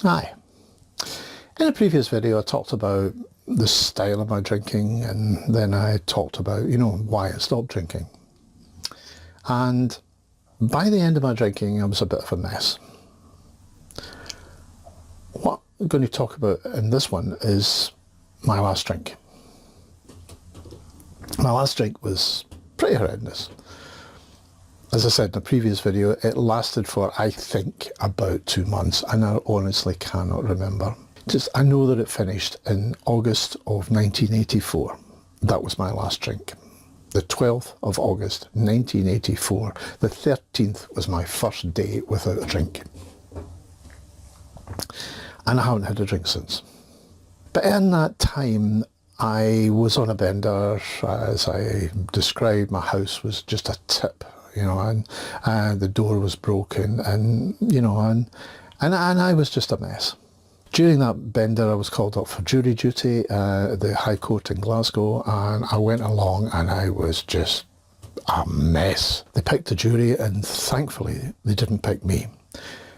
Hi. In a previous video I talked about the style of my drinking, and then I talked about, why I stopped drinking. And by the end of my drinking I was a bit of a mess. What I'm going to talk about in this one is my last drink. My last drink was pretty horrendous. As I said in a previous video, it lasted for, I think, about 2 months, and I honestly cannot remember. I know that it finished in August of 1984. That was my last drink. The 12th of August 1984. The 13th was my first day without a drink. And I haven't had a drink since. But in that time, I was on a bender. As I described, my house was just a tip, and the door was broken, and I was just a mess. During that bender I was called up for jury duty at the High Court in Glasgow, and I went along and I was just a mess. They picked the jury, and thankfully they didn't pick me.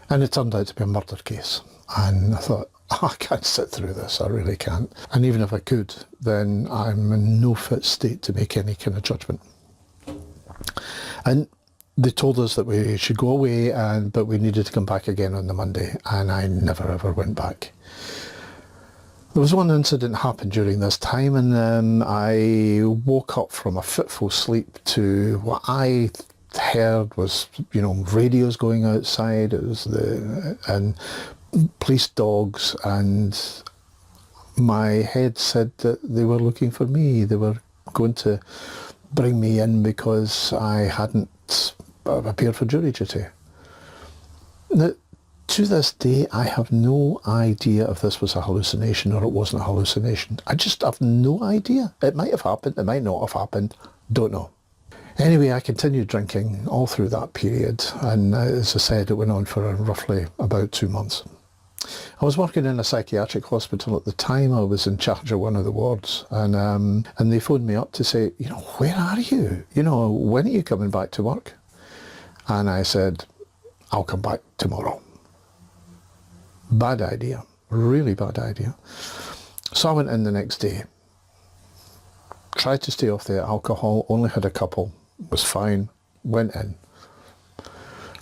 And it turned out to be a murder case. And I thought, I can't sit through this, I really can't. And even if I could, then I'm in no fit state to make any kind of judgment. And they told us that we should go away, but we needed to come back again on the Monday, and I never ever went back. There was one incident happened during this time, and I woke up from a fitful sleep to what I heard was, radios going outside. It was and police dogs, and my head said that they were looking for me. They were going to bring me in because I hadn't appeared for jury duty. Now, to this day, I have no idea if this was a hallucination or it wasn't a hallucination. I just have no idea. It might have happened, it might not have happened, don't know. Anyway, I continued drinking all through that period, and as I said, it went on for roughly about 2 months. I was working in a psychiatric hospital at the time. I was in charge of one of the wards, and they phoned me up to say, where are you? When are you coming back to work? And I said, I'll come back tomorrow. Bad idea, really bad idea. So I went in the next day, tried to stay off the alcohol, only had a couple, was fine, went in.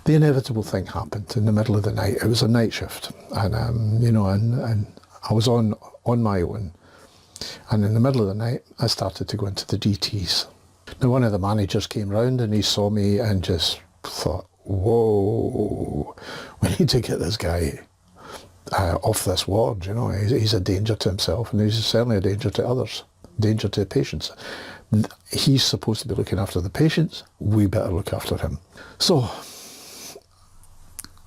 The inevitable thing happened in the middle of the night. It was a night shift, and and I was on my own. And in the middle of the night, I started to go into the DTs. Now, one of the managers came round and he saw me and just thought, whoa, we need to get this guy off this ward. He's a danger to himself, and he's certainly a danger to others, danger to patients. He's supposed to be looking after the patients. We better look after him. So,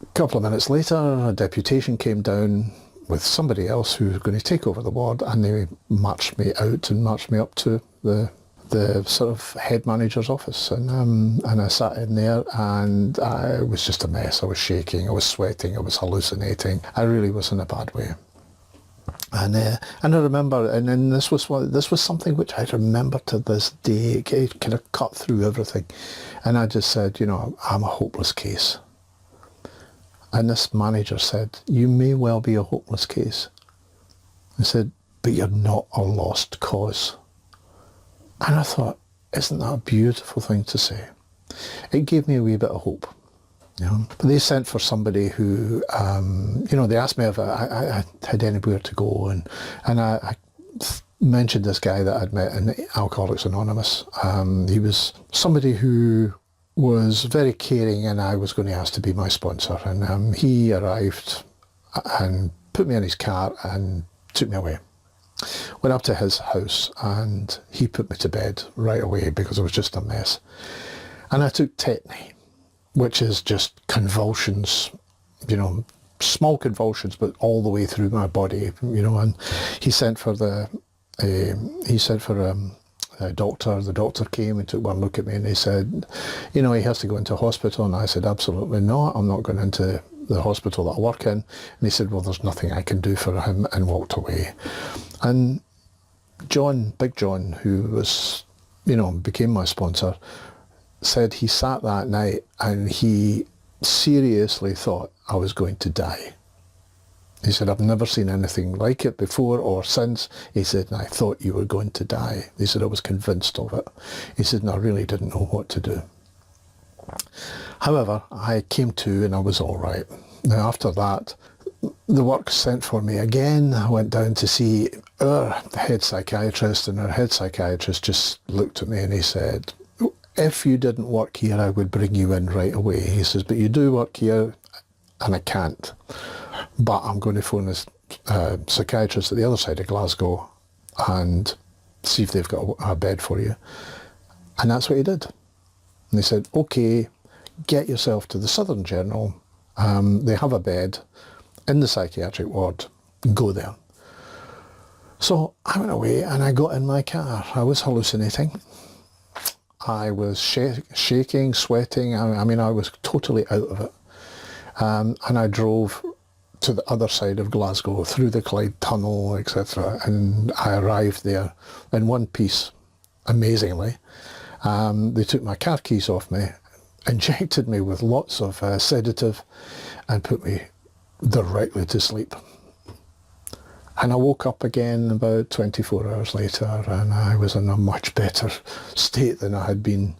a couple of minutes later, a deputation came down with somebody else who was going to take over the ward, and they marched me out and marched me up to the sort of head manager's office, and I sat in there, and I was just a mess. I was shaking, I was sweating, I was hallucinating. I really was in a bad way. And I remember, and then this was something which I remember to this day. It kind of cut through everything, and I just said, I'm a hopeless case. And this manager said, you may well be a hopeless case. I said, but you're not a lost cause. And I thought, isn't that a beautiful thing to say? It gave me a wee bit of hope. But they sent for somebody who, they asked me if I had anywhere to go, and I mentioned this guy that I'd met in Alcoholics Anonymous. He was somebody who was very caring, and I was going to ask to be my sponsor. And he arrived and put me in his car and took me away. Went up to his house, and he put me to bed right away because I was just a mess. And I took tetany, which is just convulsions, small convulsions, but all the way through my body, and he sent for a doctor. The doctor came and took one look at me, and he said, he has to go into hospital. And I said, absolutely not. I'm not going into the hospital that I work in. And he said, well, there's nothing I can do for him, and walked away. And Big John, who was, became my sponsor, said he sat that night and he seriously thought I was going to die. He said, I've never seen anything like it before or since. He said, and I thought you were going to die. He said, I was convinced of it. He said, and I really didn't know what to do. However, I came to and I was all right. Now, after that, the work sent for me again. I went down to see our head psychiatrist, and our head psychiatrist just looked at me and he said, if you didn't work here, I would bring you in right away. He says, but you do work here and I can't. But I'm going to phone this psychiatrist at the other side of Glasgow and see if they've got a bed for you. And that's what he did. And they said, okay, get yourself to the Southern General. They have a bed in the psychiatric ward. Go there. So I went away and I got in my car. I was hallucinating. I was shaking, sweating. I mean, I was totally out of it. And I drove to the other side of Glasgow, through the Clyde Tunnel, etc. And I arrived there in one piece, amazingly. They took my car keys off me, injected me with lots of sedative, and put me directly to sleep. And I woke up again about 24 hours later, and I was in a much better state than I had been.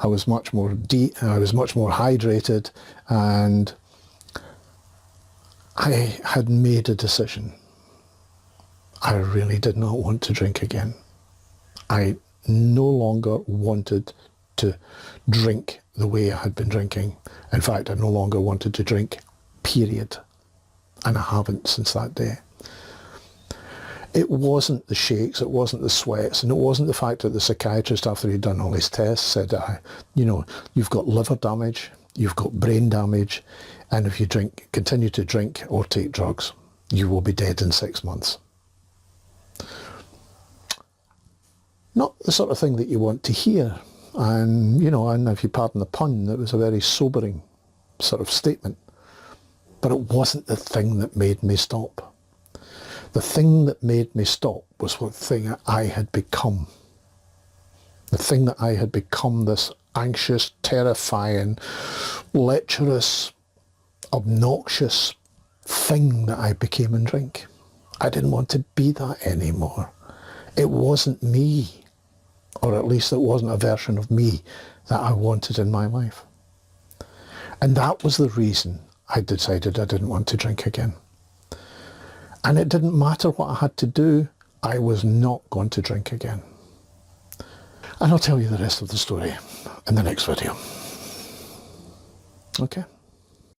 I was much more I was much more hydrated, and I had made a decision. I really did not want to drink again. I no longer wanted to drink the way I had been drinking. In fact, I no longer wanted to drink, period. And I haven't since that day. It wasn't the shakes, it wasn't the sweats, and it wasn't the fact that the psychiatrist, after he'd done all his tests, said, you know, you've got liver damage, you've got brain damage, and if you continue to drink or take drugs, you will be dead in 6 months. Not the sort of thing that you want to hear. And, you know, and if you pardon the pun, it was a very sobering sort of statement. But it wasn't the thing that made me stop. The thing that made me stop was what thing I had become. The thing that I had become, this anxious, terrifying, lecherous, obnoxious thing that I became in drink. I didn't want to be that anymore. It wasn't me, or at least it wasn't a version of me that I wanted in my life. And that was the reason I decided I didn't want to drink again. And it didn't matter what I had to do, I was not going to drink again. And I'll tell you the rest of the story in the next video. Okay?